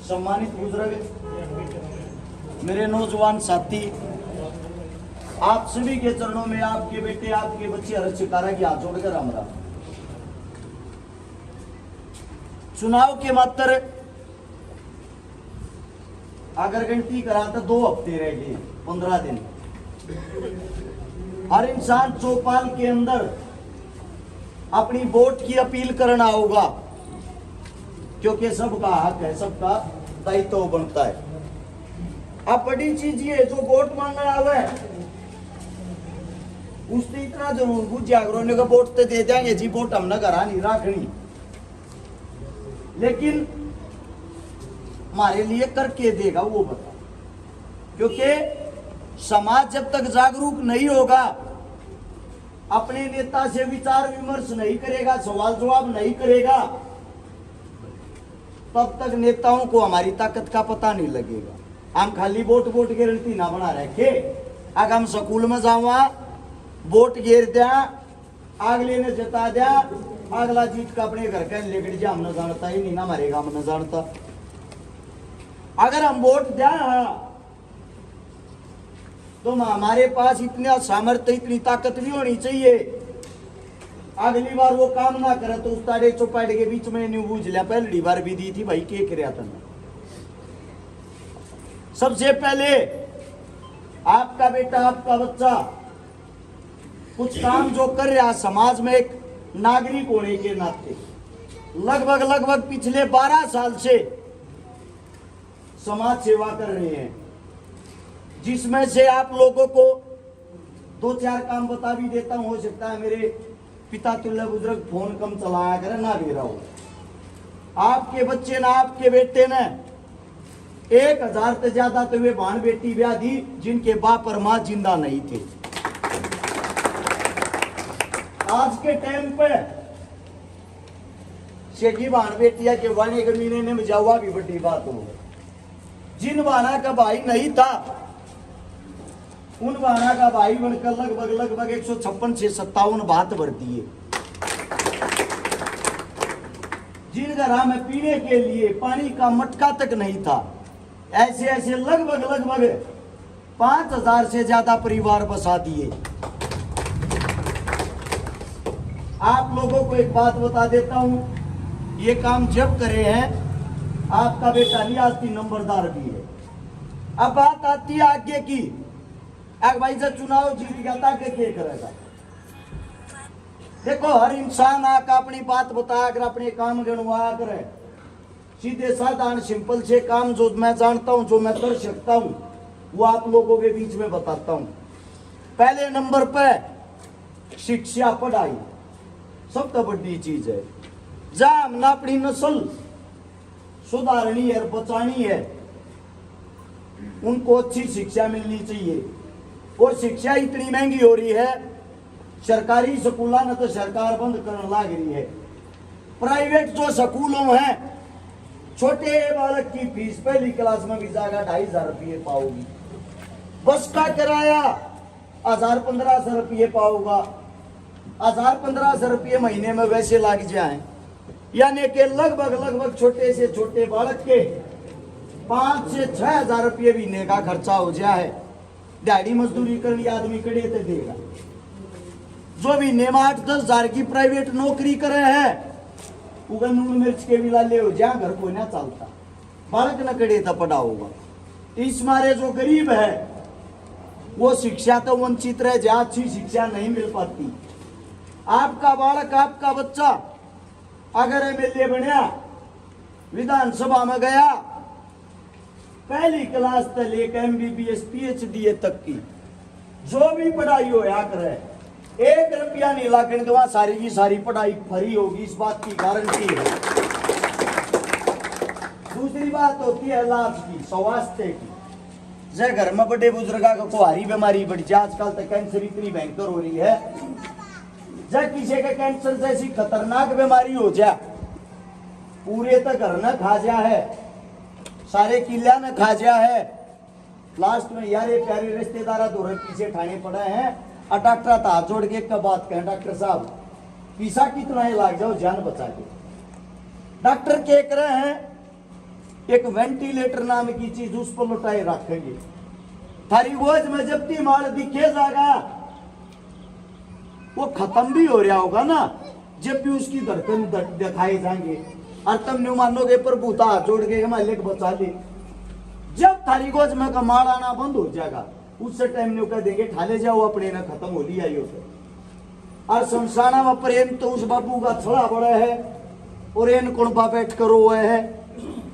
सम्मानित बुजुर्ग, मेरे नौजवान साथी, आप सभी के चरणों में आपके बेटे, आपके बच्चे हर्ष चिकारा की हाथ जोड़कर हमरा चुनाव के मात्र अगर गिनती करा तो 2 हफ्ते रह गए, 15 दिन। हर इंसान चौपाल के अंदर अपनी वोट की अपील करना होगा, क्योंकि सबका हक है, सबका दायित्व बनता है। अब बड़ी चीज ये जो वोट मांगने आवे उसने इतना जरूर बुझ जागरण का वोट तो दे देंगे जी, वोट हमने करा नहीं रखनी, लेकिन हमारे लिए करके देगा वो बता। क्योंकि समाज जब तक जागरूक नहीं होगा, अपने नेता से विचार विमर्श नहीं करेगा, सवाल जवाब नहीं करेगा, तब तक नेताओं को हमारी ताकत का पता नहीं लगेगा। हम खाली वोट वोट गारंटी ना बना रखे। अगर हम स्कूल में जावा वोट घेर दिया, अगले ने जता दिया, अगला जीत का अपने घर का लेकर जा, हमने जानता ही नहीं ना, हमारे गांव में जानता। अगर हम वोट दिया तो हमारे पास इतना सामर्थ्य, इतनी ताकत भी होनी चाहिए, अगली बार वो काम ना करे तो उस ताड़े चौपाटे के बीच में न्यू बूझ लिया, पहली बार भी दी थी भाई, के कराया था। सबसे पहले आपका बेटा, आपका बच्चा कुछ काम जो कर रहा समाज में, एक नागरिक होने के नाते लगभग पिछले 12 साल से समाज सेवा कर रहे हैं, जिसमें से आप लोगों को 2-4 काम बता भी देता हूं। हो सकता है मेरे पिता तुल्य बुजुर्ग फोन कम चलाया करे, ना भी रहा हो। आपके बच्चे ने, आपके बेटे ने 1000 से ज्यादा तो वे बहन बेटी ब्याह दी जिनके बाप और मां जिंदा नहीं थे। आज के टाइम पे शेखी बहन बेटिया के वाणी के महीने में जावा भी बड़ी बात हो। जिन बहना का भाई नहीं था, उन बहना का भाई बनकर लगभग 156 से 57 बात भर दिए। जिन घरों में पीने के लिए पानी का मटका तक नहीं था, ऐसे लगभग 5000 से ज्यादा परिवार बसा दिए। आप लोगों को एक बात बता देता हूं, ये काम जब करे हैं आपका बेटा लियाजती नंबरदार भी है। अब बात आती है आगे की, एक भाई जब चुनाव जीत गया के करेगा। देखो, हर इंसान आकर अपनी बात बता कर अपने काम गणवा करे, सीधे साधारण सिंपल से काम जो मैं जानता हूं, जो मैं कर सकता हूं, वो आप लोगों के बीच में बताता हूं। पहले नंबर पे शिक्षा, पढ़ाई सबसे बड़ी चीज है। जहां हमने अपनी नस्ल सुधारनी है, बचानी है, उनको अच्छी शिक्षा मिलनी चाहिए। और शिक्षा इतनी महंगी हो रही है, सरकारी स्कूलों ने तो सरकार बंद करने लग रही है। प्राइवेट जो स्कूलों में है, छोटे बालक की फीस पहली क्लास में भी जाएगा 2500 रुपये पाओगी। बस का किराया 1000-1500 रुपये पाओगा। 1000-1500 रुपये महीने में वैसे लग जाए, यानी कि लगभग छोटे से छोटे बालक के 5 से 6000 रुपये महीने का खर्चा हो जाए। दिहाड़ी मजदूरी करनी आदमी करे तो देगा। जो भी नेम 8-10 हजार की प्राइवेट नौकरी करे है, उगन नून मिर्च के भी लाले हो जा, घर कोई ना चलता, बालक न करे तो पड़ा होगा। इस मारे जो गरीब है वो शिक्षा तो वंचित रहे, जहां अच्छी शिक्षा नहीं मिल पाती। आपका बालक, आपका बच्चा अगर एमएलए बनया, विधानसभा में गया, पहली क्लास से लेकर MBBS PhD तक की जो भी पढ़ाई हो या करे, 1 रुपया नहीं लागने के, वहां सारी की सारी पढ़ाई फ्री होगी, इस बात की गारंटी है। दूसरी बात होती है इलाज की, स्वास्थ्य की। जय घर में बड़े बुजुर्गा को कुहारी बीमारी बढ़ जाए, आजकल तक कैंसर इतनी भयंकर हो रही है, जब किसी का कैंसर जैसी खतरनाक बीमारी हो जाए, पूरे तो घर न खा जा है, सारे किला न खा जा है, लास्ट में यार ये प्यारे रिश्तेदार दौरे पीछे ठाने पड़े हैं, और डॉक्टर हाथ जोड़ के एक बात कहें, डॉक्टर साहब पीसा कितना ही लाग जाओ, जान बचा के। डॉक्टर कह रहे हैं एक वेंटिलेटर नाम की चीज उस पर लुटाए रखेंगे। थारी गोज में जब ती माल दिखे जाएगा वो खत्म भी हो रहा होगा ना, जब भी उसकी धड़कन दिखाए जाएंगे और तुम न्यू मानोगे प्रभु था जोड़ के हमारे को बचा ले। जब थारी गोज में का माल आना बंद हो जाएगा उस टाइम न्यू कह देंगे ठाले जाओ अपने ना खत्म हो लिया यो से। और शमशाना में प्रेम तो उस बाबू का छड़ा बड़ा है और इन कुणपा बैठ कर रोए है।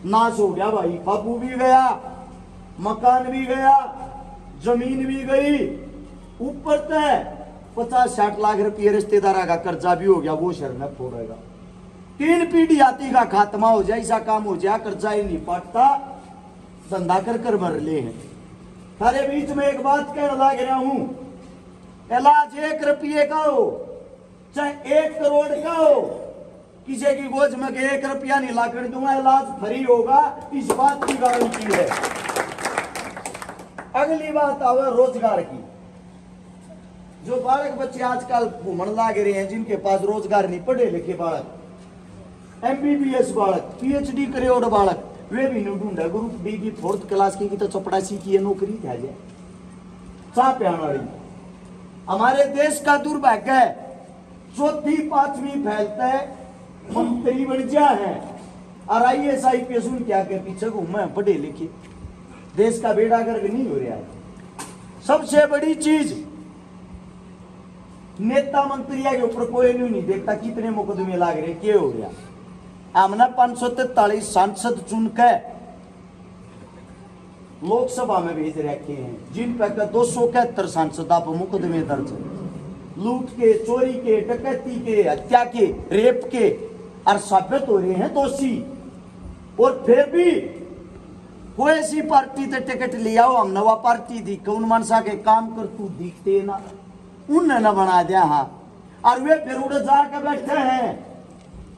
नाश हो गया भाई, बाबू भी गया, मकान भी गया, जमीन भी गई, ऊपर तय 50-60 लाख रुपये रिश्तेदार का कर्जा भी हो गया, वो शर में फोड़ेगा। 3 पीढ़ी आती का खात्मा हो जाए, ऐसा काम हो जाए, कर्जा ही नहीं पाटता, धंधा कर कर मर ले हैं। थारे बीच में एक बात कहने लग रहा हूं, इलाज 1 रुपये का हो चाहे 1 करोड़ का हो, किसी की गोज में 1 रुपया नहीं ला कर दूंगा, इलाज फ्री होगा, इस बात की गारंटी है। अगली बात आवे रोजगार की। जो बालक बच्चे आजकल घूमने लाग रहे हैं, जिनके पास रोजगार नहीं, पढ़े लिखे बालक, MBBS बालक, PhD करे और बालक, वे भी नहीं ढूंढे। ग्रुप डी की 4th क्लास की तो चपड़ासी की नौकरी था जाए चाह प्यान वाली। हमारे देश का दुर्भाग्य है, 4वीं 5वीं फैलता है, मंत्री बन जा है और IAS IPS क्या के पीछे घूमे पढ़े लिखे, देश का बेड़ा गर्क नहीं हो रहा है। सबसे बड़ी चीज नेता मंत्रियों के ऊपर कोई नहीं देखता कितने मुकदमे लाग रहे, क्या हो गया। हमने 543 सांसद चुनकर लोकसभा में भेज रखे हैं, जिन पर 271 सांसद आप मुकदमे दर्ज, लूट के, चोरी के, डकैती के, हत्या के, रेप के, और साबित हो रहे हैं दोषी। और फिर भी कोई ऐसी पार्टी से टिकट लिया हो, हम नवा पार्टी दी, उन मनसा के काम कर तू दिखते ना, उनने न बना दिया। हाँ, और वे फिर उड़ जाकर बैठे हैं,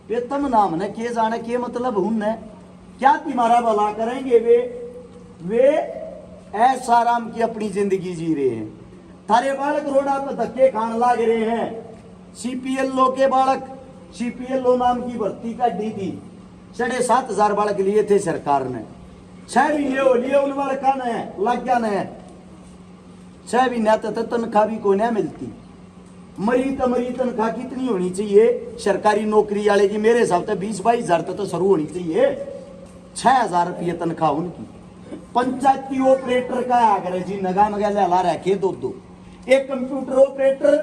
वे तम नाम ने के जाने के मतलब उनने क्या तुम्हारा भला करेंगे। वे ऐसा आराम की अपनी जिंदगी जी रहे हैं। थारे बालक रोडा पर धक्के खान लाग रहे हैं। CPLO के बालक, CPLO नाम की भर्ती का डी थी, 7,500 बालक लिए थे सरकार ने, 6 महीने हो लिए उन बालका ने लग गया ने, 6 महीने तो तनख्वाह भी को नहीं मिलती। मरी तनख्वाह कितनी होनी चाहिए सरकारी नौकरी वाले की? मेरे हिसाब से 20-22 हजार तो शुरू होनी चाहिए, 6,000 रुपये तनख्वाह उनकी। पंचायती ऑपरेटर का आगर जी नगा मगा ला रखे 2-2, एक कंप्यूटर ऑपरेटर,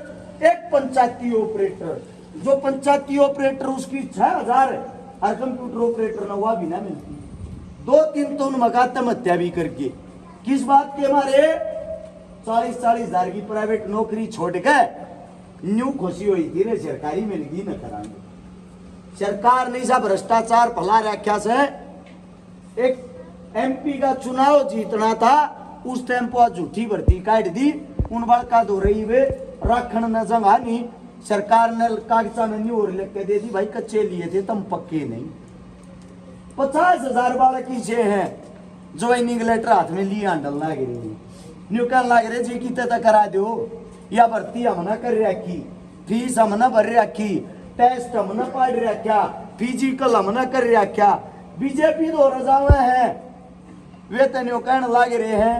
एक पंचायती ऑपरेटर। जो पंचायती ऑपरेटर उसकी 6,000 और कंप्यूटर ऑपरेटर नवा भी ना मिलती। 2-3 तो उन मकातम हत्या भी करके, किस बात के मारे 40-40 हजार की प्राइवेट नौकरी छोड़ के न्यू खुशी हुई थी रे सरकारी मिलगी न कराएंगे। सरकार ने सब भ्रष्टाचार फैला रखा से। एक MP का चुनाव जीतना था, उस टाइम पर झूठी भर्ती काट दी, उन बड़का दो रही वे रखन न जगह नहीं, सरकार ने कागजा में न्यू और लिख के दे दी, भाई कच्चे लिए थे तुम पक्के नहीं। 50,000 बालक से हैं ज्वाइनिंग लेटर हाथ में लिए हंडल लाग रही, न्यू कहने लग रहे जी कितने तक करा दो, या भर्ती हमने कर रखी, फीस हमने भर रखी, टेस्ट हमने पढ़ रखा, फिजिकल हमने कर रखा। बीजेपी तो रजावे हैं, वे तो कहने लग रहे हैं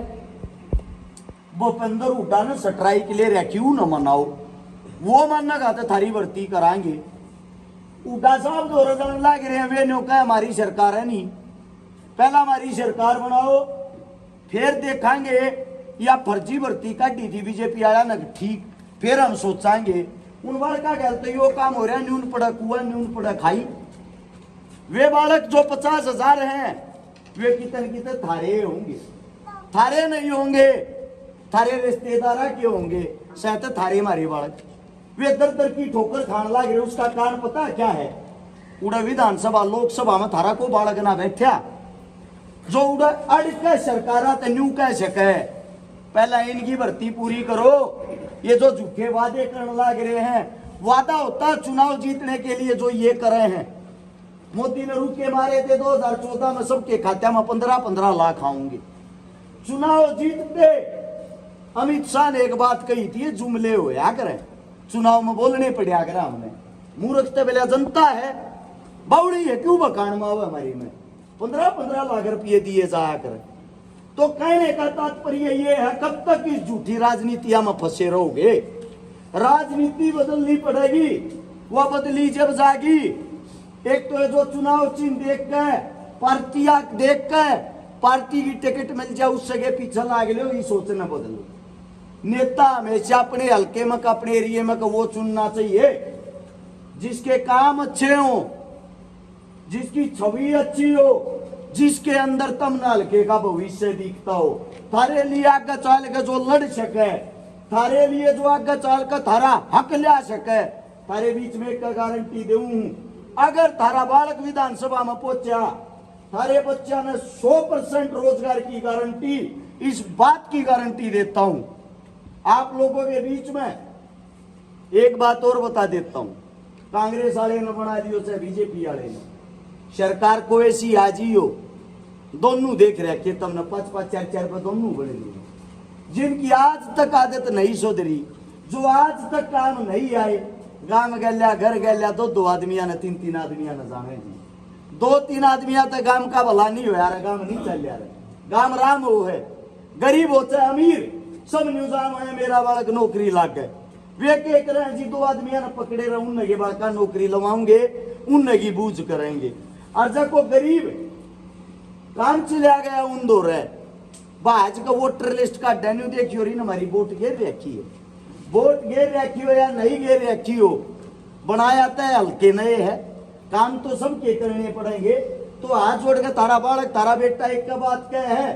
भूपेंद्र हुड्डा ने स्ट्राइक ले रखी, न मनाओ, वो मानना का तो थारी भर्ती कराएंगे। हुड्डा साहब तो रजाने लग रहे हैं, वे न्यू कहे हमारी सरकार है नहीं, पहला हमारी सरकार बनाओ फिर देखेंगे, या फर्जी भर्ती काटी थी बीजेपी आया ना ठीक, फिर हम सोचेंगे। उन बालक का कहते यो काम हो रहा है, न्यून पड़ा कुआ न्यून पड़ा खाई। वे बालक जो 50,000 हैं वे कितने थारे होंगे, थारे नहीं होंगे, थारे रिश्तेदार के होंगे, शायद थारे मारे बालक। वे दर की ठोकर खान लग रहे, उसका कारण पता क्या है? उड़ा विधानसभा लोकसभा में थारा को बालक ना बैठा, जो उड़ा अड़ के सरकार न्यू कह सके पहला इनकी भर्ती पूरी करो। ये जो झूठे वादे करने लग रहे हैं, वादा होता चुनाव जीतने के लिए, जो ये करे हैं। मोदी ने रुके मारे थे 2014 में, सबके खाते में 15-15 लाख आऊंगे। चुनाव जीतते अमित शाह ने एक बात कही थी, जुमले होया करें, चुनाव में बोलने पड़ा करें हमने। मूर्ख तो बेला जनता है, बावड़ी है क्यों बकान में हमारी में, 15-15 लाख रुपये दिए जाया कर। तो कहने का तात्पर्य ये है, कब तक इस झूठी राजनीतिया में फंसे रहोगे? राजनीति बदलनी पड़ेगी, वह बदली जब जाएगी। एक तो ये जो चुनाव चिन्ह देख के, पार्टियां देख के, पार्टी की टिकट मिल जाए उस जगह पीछे लाग लो, ये सोचना बदलो। नेता हमेशा अपने हल्के में, अपने एरिया में वो चुनना चाहिए जिसके काम अच्छे हो, जिसकी छवि अच्छी हो, जिसके अंदर तम हल्के का भविष्य दिखता हो, थारे लिए आगे चल के जो लड़ सके, थारे लिए जो आगे चल कर थारा हक ले सके। थारे बीच में एक गारंटी दूं, अगर थारा बालक विधानसभा में पहुंचा, थारे बच्चा ने 100% रोजगार की गारंटी, इस बात की गारंटी देता हूं। आप लोगों के बीच में एक बात और बता देता हूं, कांग्रेस वाले ने बना दियो चाहे बीजेपी वाले ने, सरकार को ऐसी आजी हो, दोनों देख रखे तुमने 5-5, 4-4 पे दोनों बने लिए, जिनकी आज तक आदत नहीं सुधरी, जो आज तक काम नहीं आए। गांव गल्या, घर गल्या, 2-2 आदमिया ने, 3-3 आदमिया ने जाने दी, 2-3 आदमिया तक गांव का भला नहीं हो यार, गांव नहीं चल यार, गांव राम हो है, गरीब हो चाहे अमीर, सब न्यूजाम है मेरा बालक नौकरी लाग गए। वे क्या करें जी, 2 आदमिया ने पकड़े रहे, उन के बालका नौकरी लवाऊंगे, उन की बूझ करेंगे। और जब को गरीब काम चला गया उन दो रहे, बाज का वोटर लिस्ट का डेन्यू देखियो रही, हमारी वोट घेर रखी है, वोट घेर रखी हो या नहीं घेर रखी हो, बनाया तो हल्के नए है, काम तो सबके करने पड़ेंगे। तो हाथ जोड़ के तारा बालक, तारा बेटा एक का बात क्या है,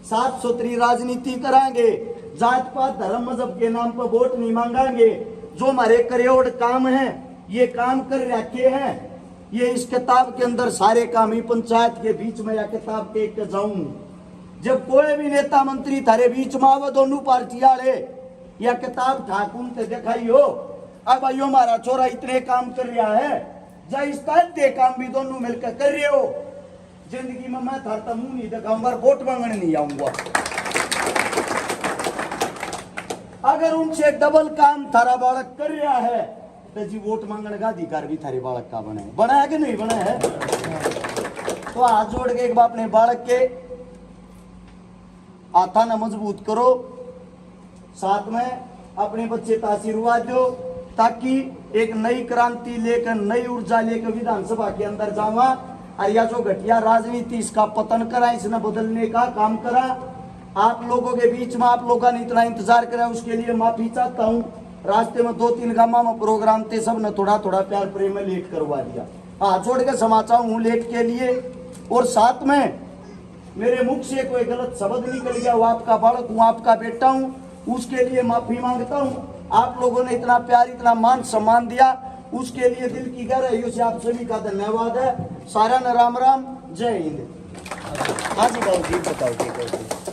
साफ सुथरी राजनीति कराएंगे, जात पात धर्म मजहब के नाम पर वोट नहीं मांगेंगे। जो हमारे करोड़ काम है, ये काम कर रखे हैं, ये इस किताब के अंदर सारे काम ही पंचायत के बीच में या किताब के एक जाऊं। जब कोई भी नेता मंत्री थारे बीच में आवे, दोनों पार्टी वाले या किताब ठाकुर से दिखाई हो, अब भाइयों हमारा छोरा इतने काम कर रहा है, जा इस तरह काम भी दोनों मिलकर कर रहे हो। जिंदगी में मैं थारता मुंह नहीं दिखाऊंगा, वोट मांगने नहीं आऊंगा। अगर उनसे डबल काम थारा बालक कर रहा है तो जी वोट मांगने का अधिकार भी थारे बालक का बना है कि नहीं बना है? तो हाथ जोड़ के एक बार अपने बालक के हाथा न मजबूत करो, साथ में अपने बच्चे का आशीर्वाद दो, ताकि एक नई क्रांति लेकर, नई ऊर्जा लेकर विधानसभा के अंदर जावा और या जो घटिया राजनीति इसका पतन करा, इसने बदलने का काम करा। आप लोगों के बीच में आप लोगों ने इतना इंतजार करा, उसके लिए माफी चाहता हूँ। रास्ते में 2-3 गामा में प्रोग्राम थे, सब ने थोड़ा थोड़ा प्यार प्रेम में लेट करवा दिया। हाँ, छोड़ के समाचार हूँ लेट के लिए। और साथ में मेरे मुख से कोई गलत शब्द निकल गया, वो आपका बालक हूँ, आपका बेटा हूँ, उसके लिए माफी मांगता हूँ। आप लोगों ने इतना प्यार, इतना मान सम्मान दिया, उसके लिए दिल की गहराइयों से आप सभी का धन्यवाद है। सारा न राम राम, जय हिंद। हाँ जी बाबू जी बताओ।